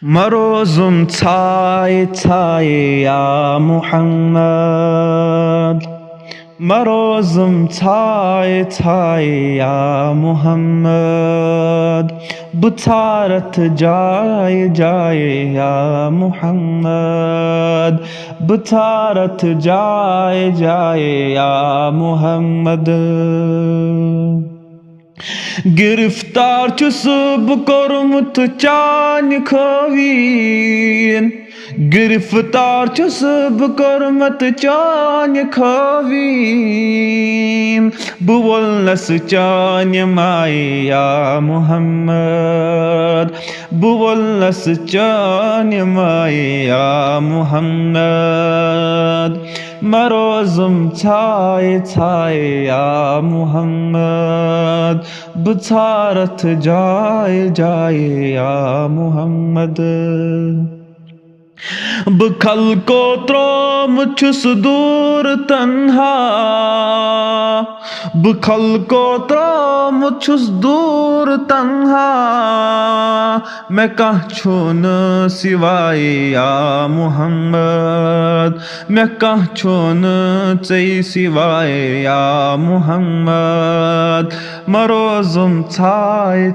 Marozum Tsai ya Muhammad. Marozum Tsai ya Muhammad. Butarat jaye ya Muhammad. Butarat jaye ya Muhammad. गिरफ्तार छुस बह कोर्मुत चान खवीन गिरफ्तार छुस बह कोर्मुत चान खवीन बह वोलनस चान माए या मुहम्मद बह वोलनस चान माए या मुहम्मद मरोज़ुम छाए या मुहम्मद बुछारत जाए या मुहम्मद बखल को त्रोम छुस दूर तन्हा बखल को त्रोम छुस दूर तन्हा मैं कह छून सिवाय या मुहम्मद मैं कह छून चई सिवाय या मुहम्मद मरोज़ुम छाए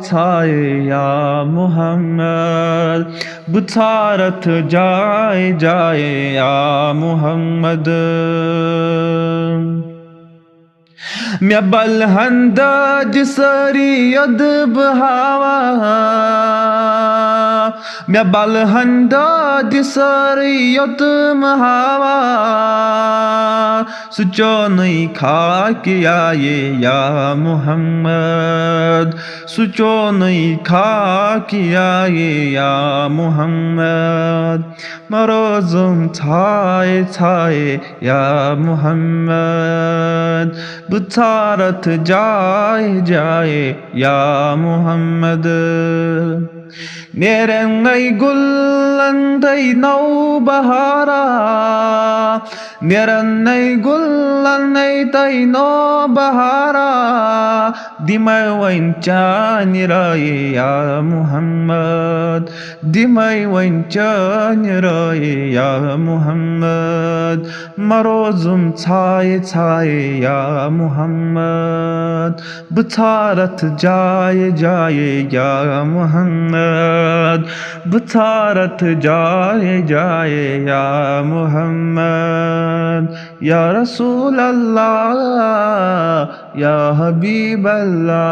या मुहम्मद बुछारत जाए या मुहम्मद मैं बलहंद सरी यद बहावा मैं बलहंद सरी यद महावा सुचो नहीं खा किया ये या मुहम्मद सुचो नहीं खा किया ये या मुहम्मद मरोज़ुम छाए या मुहम्मद बुछारत जाए या मुहम्मद नेरंगै गुल्लंदै नौ बहारा नेरंगै गुल्लंदै तै नौ बहारा दिमै वैंचान राय या मुहम्मद दिमै वैंचान राय या मुहम्मद मरोज़ुम छाए या मुहम्मद बुछारत जाए या मुहम्मद बुछारत जाए या मुहम्मद या रसूल अल्लाह या हबीब अल्लाह।